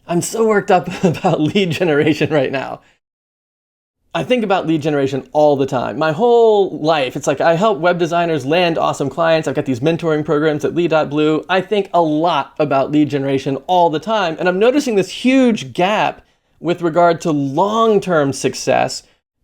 I'm so worked up about lead generation right now. I think about lead generation all the time. My whole life, it's like I help web designers land awesome clients. I've got these mentoring programs at Lead.Blue. I think a lot about lead generation all the time. And I'm noticing this huge gap with regard to long-term success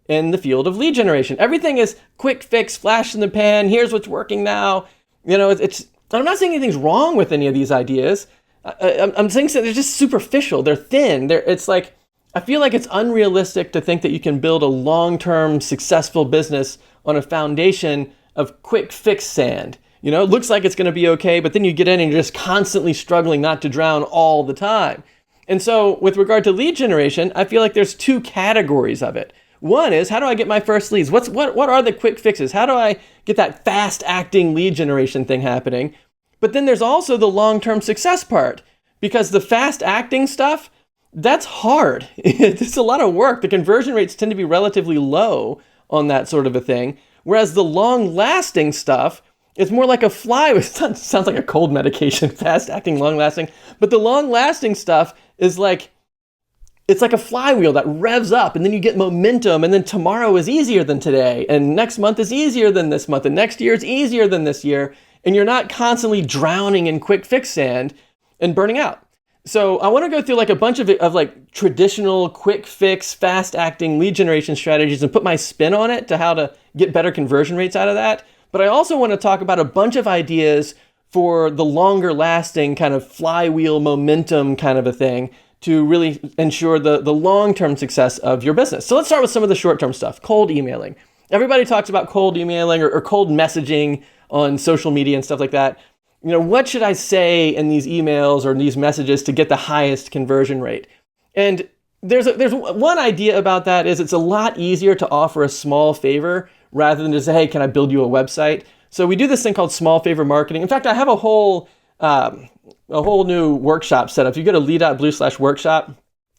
in the field of lead generation. Everything is quick fix, flash in the pan. Here's what's working now. I'm not saying anything's wrong with any of these ideas. I'm saying that they're just superficial. They're thin. It's like, I feel like it's unrealistic to think that you can build a long-term successful business on a foundation of quick fix sand. It looks like it's going to be okay, but then you get in and you're just constantly struggling not to drown all the time. And so with regard to lead generation, I feel like there's two categories of it. One is, how do I get my first leads? What are the quick fixes? How do I get that fast-acting lead generation thing happening? But then there's also the long-term success part, because the fast-acting stuff, that's hard. It's a lot of work. The conversion rates tend to be relatively low on that sort of a thing. Whereas the long-lasting stuff is more like a fly. It sounds like a cold medication, fast-acting, long-lasting. But the long-lasting stuff is like, it's like a flywheel that revs up, and then you get momentum, and then tomorrow is easier than today, and next month is easier than this month, and next year is easier than this year, and you're not constantly drowning in quick fix sand and burning out. So I want to go through like a bunch of like traditional quick fix, fast acting lead generation strategies and put my spin on it to how to get better conversion rates out of that. But I also want to talk about a bunch of ideas for the longer lasting kind of flywheel momentum kind of a thing to really ensure the long-term success of your business. So let's start with some of the short-term stuff. Cold emailing. Everybody talks about cold emailing or cold messaging on social media and stuff like that. What should I say in these emails or in these messages to get the highest conversion rate? And there's one idea about that is it's a lot easier to offer a small favor rather than to say, hey, can I build you a website? So we do this thing called small favor marketing. In fact, I have a whole new workshop set up. If you go to lee.blue/workshop,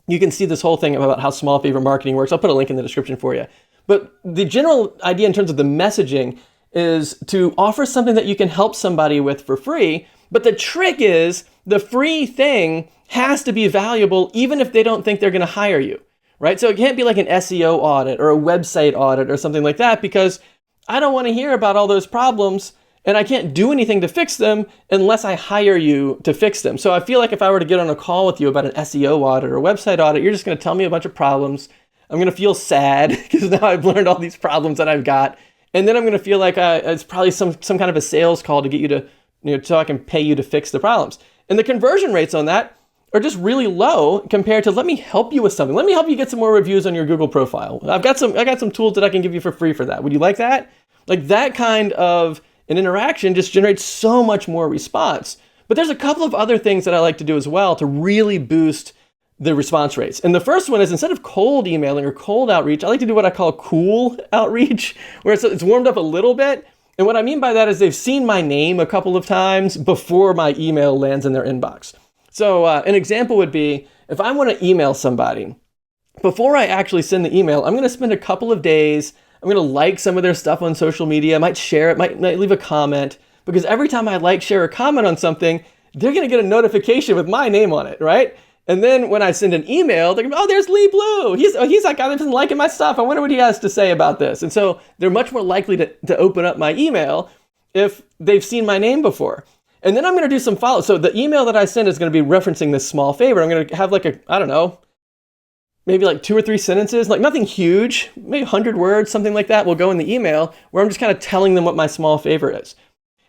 you can see this whole thing about how small favor marketing works. I'll put a link in the description for you. But the general idea in terms of the messaging is to offer something that you can help somebody with for free. But the trick is the free thing has to be valuable even if they don't think they're going to hire you, right? So it can't be like an SEO audit or a website audit or something like that, because I don't want to hear about all those problems and I can't do anything to fix them unless I hire you to fix them. So I feel like if I were to get on a call with you about an SEO audit or a website audit, you're just going to tell me a bunch of problems. I'm going to feel sad because now I've learned all these problems that I've got. And then I'm going to feel like it's probably some kind of a sales call to get you to, so I can pay you to fix the problems. And the conversion rates on that are just really low compared to, let me help you with something. Let me help you get some more reviews on your Google profile. I got some tools that I can give you for free for that. Would you like that? Like that kind of an interaction just generates so much more response. But there's a couple of other things that I like to do as well to really boost the response rates. And the first one is, instead of cold emailing or cold outreach, I like to do what I call cool outreach, where it's warmed up a little bit. And what I mean by that is they've seen my name a couple of times before my email lands in their inbox. So an example would be, if I want to email somebody, before I actually send the email, I'm going to spend a couple of days. I'm going to like some of their stuff on social media. I might share it, might leave a comment, because every time I like, share, or comment on something, they're going to get a notification with my name on it, right? And then when I send an email, they're going to be, oh, there's Lee Blue. He's like, I've been liking my stuff. I wonder what he has to say about this. And so they're much more likely to open up my email if they've seen my name before. And then I'm going to do some follow. So the email that I send is going to be referencing this small favor. I'm going to have like maybe like 2 or 3 sentences, like nothing huge, maybe 100 words, something like that will go in the email where I'm just kind of telling them what my small favor is.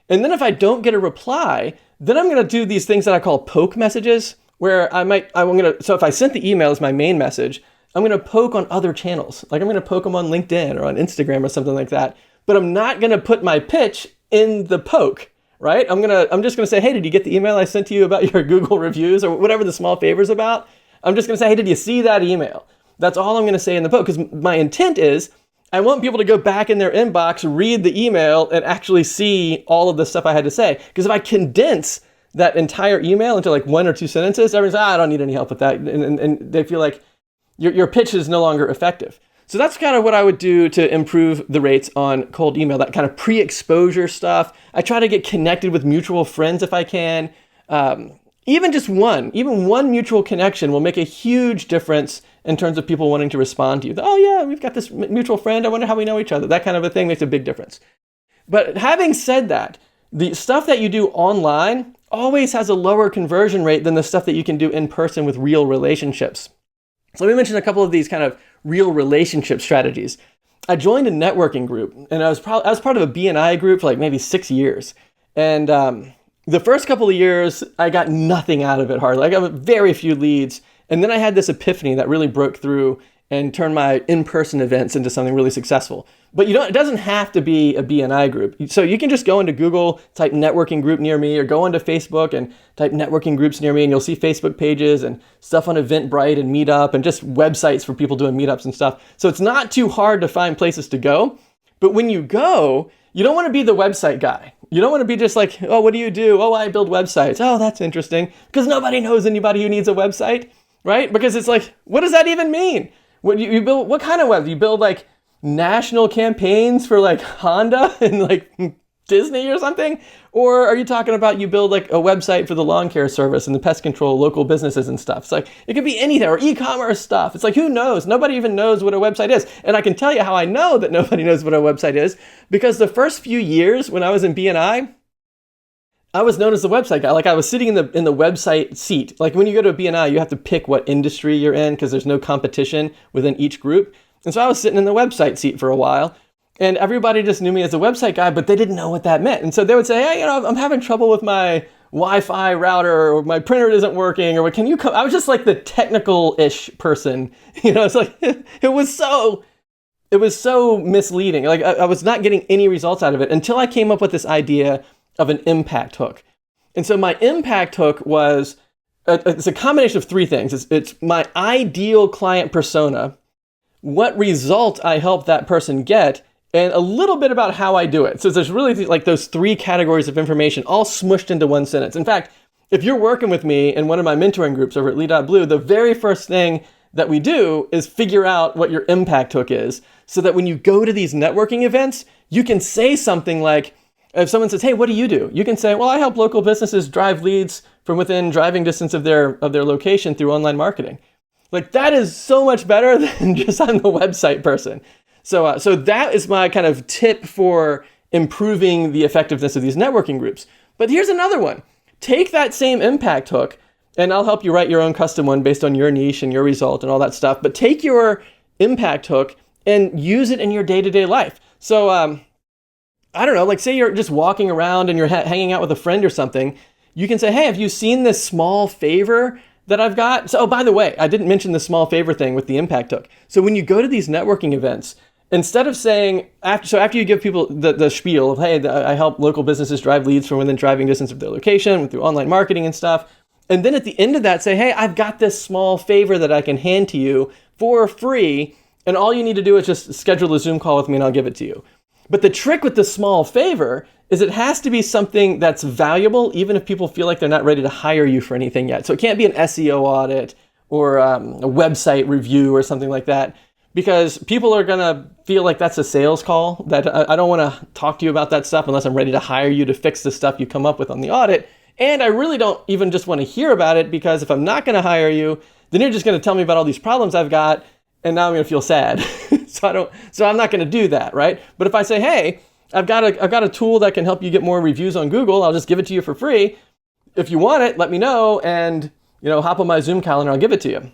And then if I don't get a reply, then I'm going to do these things that I call poke messages, where so if I sent the email as my main message, I'm going to poke on other channels. Like I'm going to poke them on LinkedIn or on Instagram or something like that. But I'm not going to put my pitch in the poke, right? I'm just going to say, hey, did you get the email I sent to you about your Google reviews or whatever the small favor's about? I'm just going to say, hey, did you see that email? That's all I'm going to say in the poke, because my intent is I want people to go back in their inbox, read the email, and actually see all of the stuff I had to say. Because if I condense that entire email into like 1 or 2 sentences, everyone's I don't need any help with that. And they feel like your pitch is no longer effective. So that's kind of what I would do to improve the rates on cold email, that kind of pre-exposure stuff. I try to get connected with mutual friends if I can. Even just even one mutual connection will make a huge difference in terms of people wanting to respond to you. Oh yeah, we've got this mutual friend. I wonder how we know each other. That kind of a thing makes a big difference. But having said that, the stuff that you do online always has a lower conversion rate than the stuff that you can do in person with real relationships. So let me mention a couple of these kind of real relationship strategies. I joined a networking group, and I was part of a BNI group for like maybe 6 years. And the first couple of years, I got nothing out of it hardly. I got very few leads. And then I had this epiphany that really broke through and turned my in-person events into something really successful. But it doesn't have to be a BNI group. So you can just go into Google, type networking group near me, or go onto Facebook and type networking groups near me, and you'll see Facebook pages and stuff on Eventbrite and Meetup and just websites for people doing meetups and stuff. So it's not too hard to find places to go. But when you go, you don't want to be the website guy. You don't want to be just like, oh, what do you do? Oh, I build websites. Oh, that's interesting. Because nobody knows anybody who needs a website, right? Because it's like, what does that even mean? What you build? What kind of web? You build like national campaigns for like Honda and like Disney or something? Or are you talking about you build like a website for the lawn care service and the pest control local businesses and stuff? It's like, it could be anything, or e-commerce stuff. It's like, who knows? Nobody even knows what a website is. And I can tell you how I know that nobody knows what a website is, because the first few years when I was in BNI, I was known as the website guy. Like I was sitting in the website seat. Like when you go to a BNI, you have to pick what industry you're in because there's no competition within each group. And so I was sitting in the website seat for a while, and everybody just knew me as a website guy, but they didn't know what that meant. And so they would say, hey, I'm having trouble with my Wi-Fi router, or my printer isn't working, or can you come? I was just like the technical-ish person. It's like, it was so misleading. Like I was not getting any results out of it until I came up with this idea of an impact hook. And so my impact hook was, it's a combination of three things. It's my ideal client persona, what result I help that person get, and a little bit about how I do it. So there's really like those three categories of information all smushed into one sentence. In fact, if you're working with me in one of my mentoring groups over at Lead.Blue, the very first thing that we do is figure out what your impact hook is, so that when you go to these networking events, you can say something like, if someone says, hey, what do? You can say, well, I help local businesses drive leads from within driving distance of their location through online marketing. Like that is so much better than just I'm the website person. So that is my kind of tip for improving the effectiveness of these networking groups. But here's another one. Take that same impact hook, and I'll help you write your own custom one based on your niche and your result and all that stuff. But take your impact hook and use it in your day-to-day life. So I don't know, like say you're just walking around and you're hanging out with a friend or something. You can say, hey, have you seen this small favor that I've got? So, oh, by the way, I didn't mention the small favor thing with the impact hook. So when you go to these networking events, instead of saying, after you give people the spiel of, hey, I help local businesses drive leads from within driving distance of their location through online marketing and stuff. And then at the end of that, say, hey, I've got this small favor that I can hand to you for free. And all you need to do is just schedule a Zoom call with me and I'll give it to you. But the trick with the small favor is it has to be something that's valuable, even if people feel like they're not ready to hire you for anything yet. So it can't be an SEO audit or a website review or something like that, because people are going to feel like that's a sales call, that I don't want to talk to you about that stuff unless I'm ready to hire you to fix the stuff you come up with on the audit. And I really don't even just want to hear about it, because if I'm not going to hire you, then you're just going to tell me about all these problems I've got, and now I'm going to feel sad. So I'm not going to do that, right? But if I say, hey, I've got a tool that can help you get more reviews on Google, I'll just give it to you for free. If you want it, let me know, and hop on my Zoom calendar, I'll give it to you.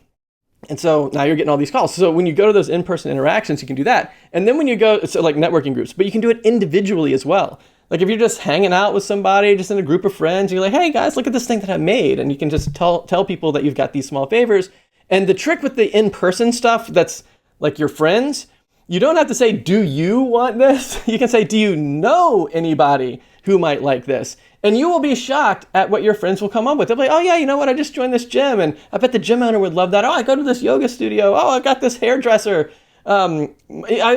And so now you're getting all these calls. So when you go to those in-person interactions, you can do that. And then when you go, so like networking groups, but you can do it individually as well. Like if you're just hanging out with somebody, just in a group of friends, you're like, hey guys, look at this thing that I made. And you can just tell people that you've got these small favors. And the trick with the in-person stuff that's like your friends, you don't have to say, do you want this? You can say, do you know anybody who might like this? And you will be shocked at what your friends will come up with. They'll be like, oh yeah, you know what? I just joined this gym and I bet the gym owner would love that. Oh, I go to this yoga studio. Oh, I got this hairdresser. I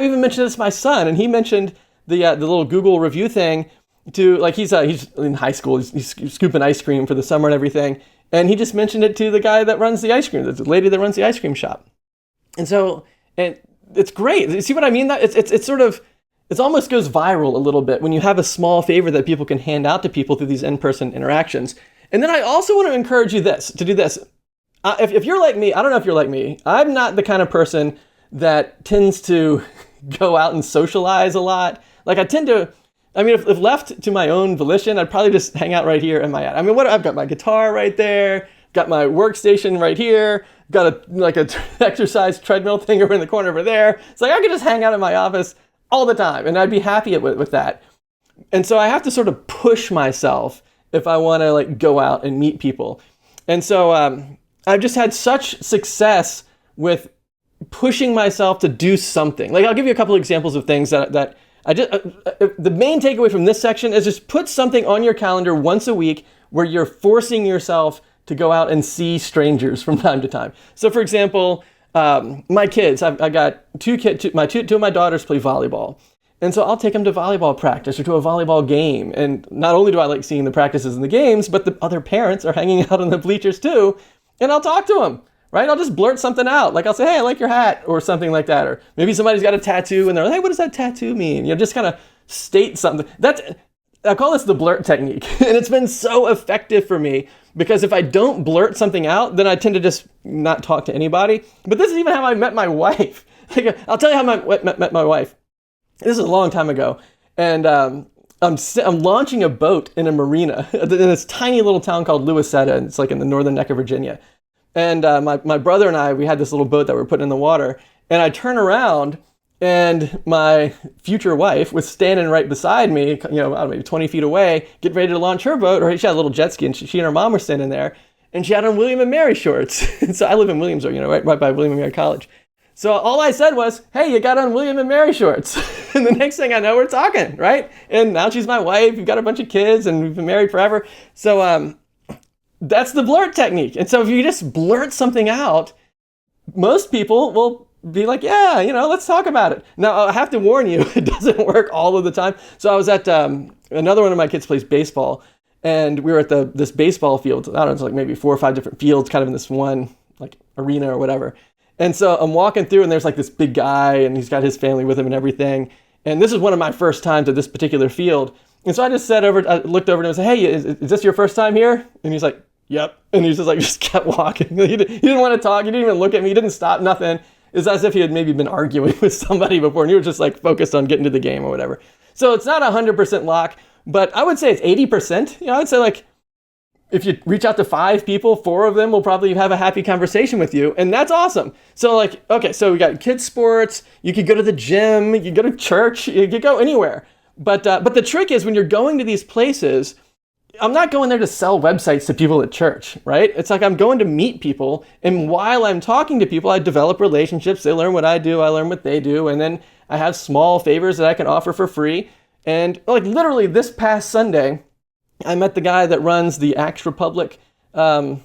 even mentioned this to my son, and he mentioned the little Google review thing to, like, he's in high school. He's scooping ice cream for the summer and everything. And he just mentioned it to the guy that runs the ice cream, the lady that runs the ice cream shop. And so, and it's great. You see what I mean? That it's sort of, it almost goes viral a little bit when you have a small favor that people can hand out to people through these in-person interactions. And then I also want to encourage you to do this. If you're like me, I don't know if you're like me, I'm not the kind of person that tends to go out and socialize a lot. Like if left to my own volition, I'd probably just hang out right here in my attic. I mean, I've got my guitar right there, got my workstation right here, got a exercise treadmill thing over in the corner over there. It's like I could just hang out in my office all the time, and I'd be happy with that. And so I have to sort of push myself if I want to like go out and meet people. And so I've just had such success with pushing myself to do something. Like I'll give you a couple of examples of things that I just, the main takeaway from this section is just put something on your calendar once a week where you're forcing yourself to go out and see strangers from time to time. So for example, my kids, I got two of my daughters play volleyball. And so I'll take them to volleyball practice or to a volleyball game. And not only do I like seeing the practices and the games, but the other parents are hanging out on the bleachers too. And I'll talk to them. Right? I'll just blurt something out. Like I'll say, hey, I like your hat or something like that. Or maybe somebody's got a tattoo and they're like, hey, what does that tattoo mean? Just kind of state something. I call this the blurt technique. And it's been so effective for me because if I don't blurt something out, then I tend to just not talk to anybody. But this is even how I met my wife. I'll tell you how I met my wife. This is a long time ago. And I'm launching a boat in a marina in this tiny little town called Louisetta. And it's like in the northern neck of Virginia. And my brother and I, we had this little boat that we were putting in the water. And I turn around and my future wife was standing right beside me, I don't know, maybe 20 feet away, getting ready to launch her boat. Or she had a little jet ski and she and her mom were standing there. And she had on William and Mary shorts. So I live in Williamsburg, right by William and Mary College. So all I said was, hey, you got on William and Mary shorts. And the next thing I know, we're talking, right? And now she's my wife. We've got a bunch of kids and we've been married forever. So that's the blurt technique. And so if you just blurt something out, most people will be like, yeah, let's talk about it. Now, I have to warn you, it doesn't work all of the time. So I was at another one of my kids plays baseball, and we were at this baseball field. I don't know, it's like maybe 4 or 5 different fields kind of in this one like arena or whatever. And so I'm walking through and there's like this big guy and he's got his family with him and everything. And this is one of my first times at this particular field. And so I just I looked over and I said, hey, is this your first time here? And he's like, yep. And he's just kept walking. He didn't want to talk. He didn't even look at me. He didn't stop, nothing. It's as if he had maybe been arguing with somebody before and he was just like focused on getting to the game or whatever. So it's not 100% lock, but I would say it's 80%. I'd say like if you reach out to 5 people, 4 of them will probably have a happy conversation with you. And that's awesome. So like, okay, so we got kids sports. You could go to the gym. You could go to church. You could go anywhere. But the trick is when you're going to these places, I'm not going there to sell websites to people at church, right? It's like I'm going to meet people, and while I'm talking to people, I develop relationships. They learn what I do, I learn what they do, and then I have small favors that I can offer for free. And like literally this past Sunday, I met the guy that runs the Axe Republic, where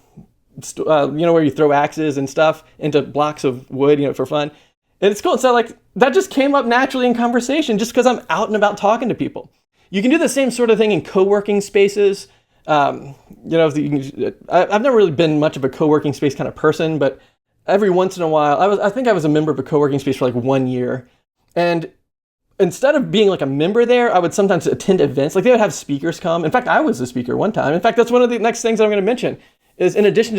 you throw axes and stuff into blocks of wood, for fun. And it's cool. So like that just came up naturally in conversation just because I'm out and about talking to people. You can do the same sort of thing in co-working spaces. I've never really been much of a co-working space kind of person, but every once in a while, I think I was a member of a co-working space for like 1 year. And instead of being like a member there, I would sometimes attend events. Like they would have speakers come. In fact, I was a speaker one time. In fact, that's one of the next things I'm going to mention is in addition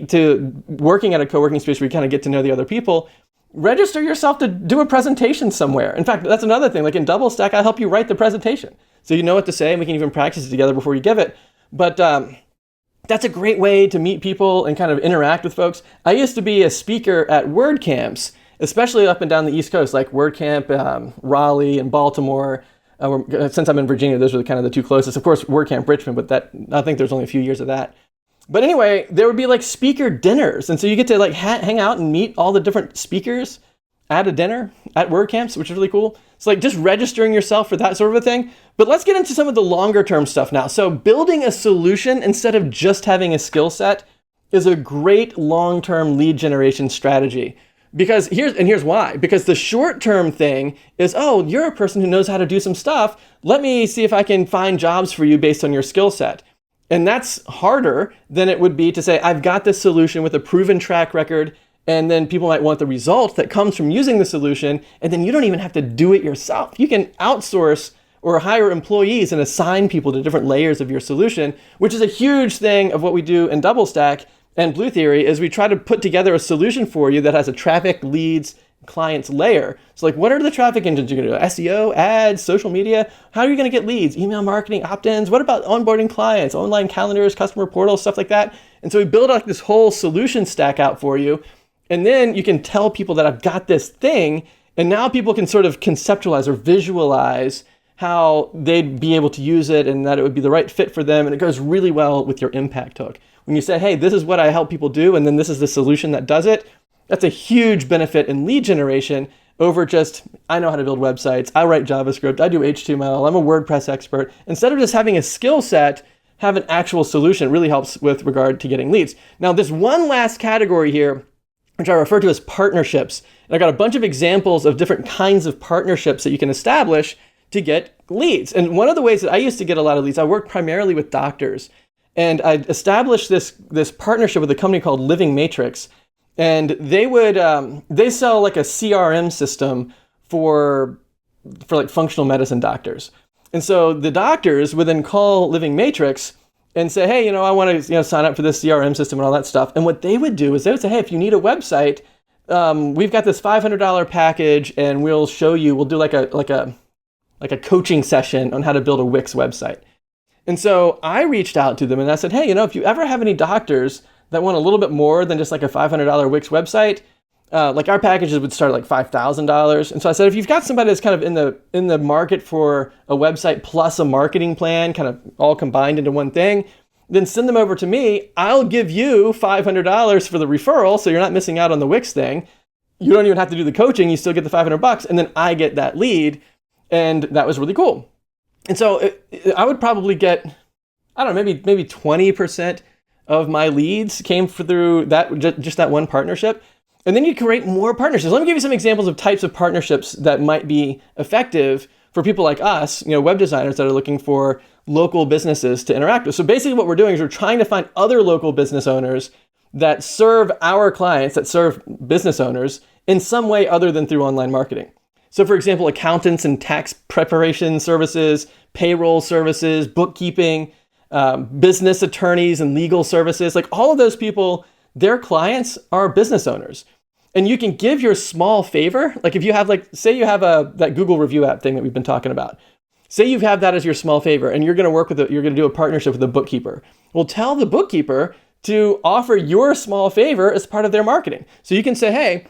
to working at a co-working space where you kind of get to know the other people, register yourself to do a presentation somewhere. In fact, that's another thing. Like in DoubleStack, I help you write the presentation. So you know what to say, and we can even practice it together before you give it. But that's a great way to meet people and kind of interact with folks. I used to be a speaker at WordCamps, especially up and down the East Coast, like WordCamp, Raleigh and Baltimore. Since I'm in Virginia, those are kind of the 2 closest. Of course, WordCamp Richmond, but I think there's only a few years of that. But anyway, there would be like speaker dinners. And so you get to like hang out and meet all the different speakers at a dinner at WordCamps, which is really cool. It's like just registering yourself for that sort of a thing. But let's get into some of the longer term stuff now. So building a solution instead of just having a skill set is a great long-term lead generation strategy. Because here's why. Because the short-term thing is, oh, you're a person who knows how to do some stuff. Let me see if I can find jobs for you based on your skill set. And that's harder than it would be to say, I've got this solution with a proven track record, and then people might want the result that comes from using the solution, and then you don't even have to do it yourself. You can outsource or hire employees and assign people to different layers of your solution, which is a huge thing of what we do in DoubleStack and Blue Theory, is we try to put together a solution for you that has a traffic, leads, clients layer. So like, what are the traffic engines you're going to do? SEO, ads, social media? How are you going to get leads? Email marketing, opt-ins? What about onboarding clients, online calendars, customer portals, stuff like that? And so we build like this whole solution stack out for you. And then you can tell people that I've got this thing. And now people can sort of conceptualize or visualize how they'd be able to use it and that it would be the right fit for them. And it goes really well with your impact hook. When you say, hey, this is what I help people do, and then this is the solution that does it, that's a huge benefit in lead generation over just, I know how to build websites, I write JavaScript, I do HTML, I'm a WordPress expert. Instead of just having a skill set, have an actual solution. It really helps with regard to getting leads. Now, this one last category here, which I refer to as partnerships. And I got a bunch of examples of different kinds of partnerships that you can establish to get leads. And one of the ways that I used to get a lot of leads, I worked primarily with doctors. And I established this partnership with a company called Living Matrix. And they sell like a CRM system for like functional medicine doctors. And so the doctors would then call Living Matrix and say, hey, I want to sign up for this CRM system and all that stuff. And what they would do is they would say, hey, if you need a website, we've got this $500 package, and we'll show you. We'll do like a coaching session on how to build a Wix website. And so I reached out to them and I said, hey, if you ever have any doctors that want a little bit more than just like a $500 Wix website, like our packages would start at like $5,000. And so I said, if you've got somebody that's kind of in the market for a website plus a marketing plan, kind of all combined into one thing, then send them over to me. I'll give you $500 for the referral, so you're not missing out on the Wix thing. You don't even have to do the coaching. You still get the $500, and then I get that lead. And that was really cool. And so I would probably get, I don't know, maybe 20% of my leads came through that, just that one partnership. And then you create more partnerships. Let me give you some examples of types of partnerships that might be effective for people like us, web designers that are looking for local businesses to interact with. So basically what we're doing is we're trying to find other local business owners that serve our clients, that serve business owners in some way other than through online marketing. So for example, accountants and tax preparation services, payroll services, bookkeeping, business attorneys and legal services, like all of those people, their clients are business owners. And you can give your small favor, like if you have say you have that Google review app thing that we've been talking about. Say you have that as your small favor and you're going to do a partnership with a bookkeeper. Well, tell the bookkeeper to offer your small favor as part of their marketing. So you can say, hey,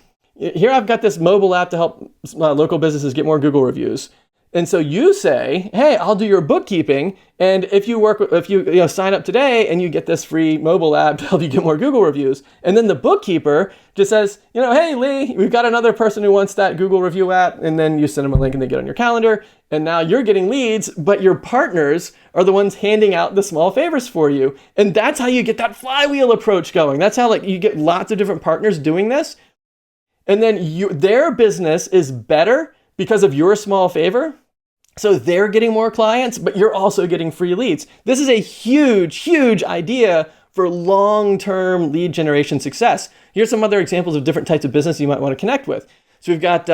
here I've got this mobile app to help local businesses get more Google reviews. And so you say, hey, I'll do your bookkeeping. And if you sign up today and you get this free mobile app to help you get more Google reviews. And then the bookkeeper just says, hey, Lee, we've got another person who wants that Google review app. And then you send them a link and they get on your calendar. And now you're getting leads, but your partners are the ones handing out the small favors for you. And that's how you get that flywheel approach going. That's how you get lots of different partners doing this. And then their business is better because of your small favor. So they're getting more clients, but you're also getting free leads. This is a huge, huge idea for long-term lead generation success. Here's some other examples of different types of business you might want to connect with. So we've got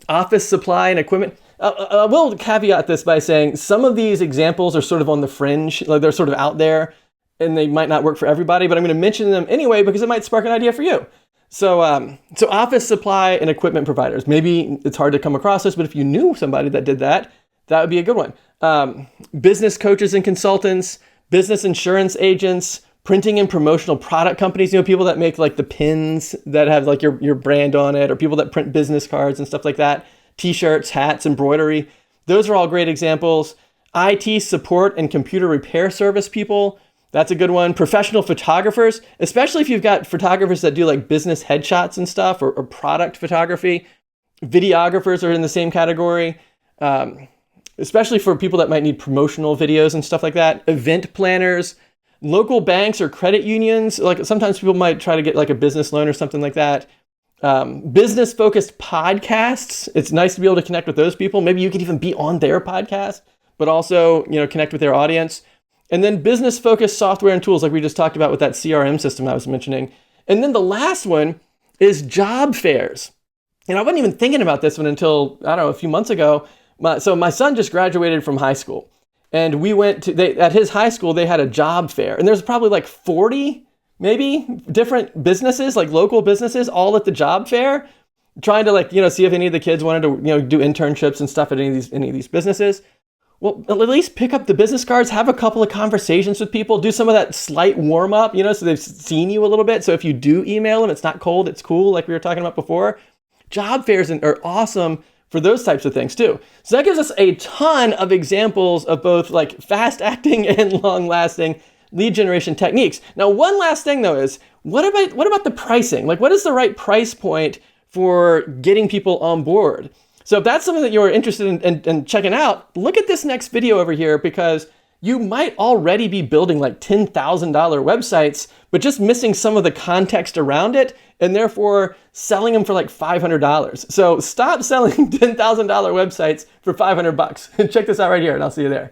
office supply and equipment. I will caveat this by saying some of these examples are sort of on the fringe, like they're sort of out there and they might not work for everybody, but I'm going to mention them anyway because it might spark an idea for you. So office supply and equipment providers. Maybe it's hard to come across this, but if you knew somebody that did that, that would be a good one. Business coaches and consultants, business insurance agents, printing and promotional product companies, people that make like the pins that have like your brand on it, or people that print business cards and stuff like that, t-shirts, hats, embroidery. Those are all great examples. IT support and computer repair service people. That's a good one. Professional photographers, especially if you've got photographers that do like business headshots and stuff, or product photography. Videographers are in the same category, especially for people that might need promotional videos and stuff like that. Event planners, local banks or credit unions. Like sometimes people might try to get like a business loan or something like that. Business focused podcasts. It's nice to be able to connect with those people. Maybe you could even be on their podcast, but also, connect with their audience. And then business-focused software and tools like we just talked about with that CRM system I was mentioning. And then the last one is job fairs. And I wasn't even thinking about this one until, a few months ago. So my son just graduated from high school, and we went to, at his high school, they had a job fair, and there's probably like 40, maybe, different businesses, like local businesses, all at the job fair, trying to see if any of the kids wanted to, do internships and stuff at any of these businesses. Well, at least pick up the business cards, have a couple of conversations with people, do some of that slight warm up, so they've seen you a little bit. So if you do email them, it's not cold, it's cool, like we were talking about before. Job fairs are awesome for those types of things too. So that gives us a ton of examples of both like fast acting and long lasting lead generation techniques. Now, one last thing though is, what about the pricing? Like, what is the right price point for getting people on board? So if that's something that you're interested in checking out, look at this next video over here, because you might already be building like $10,000 websites, but just missing some of the context around it, and therefore selling them for like $500. So stop selling $10,000 websites for $500. Check this out right here, and I'll see you there.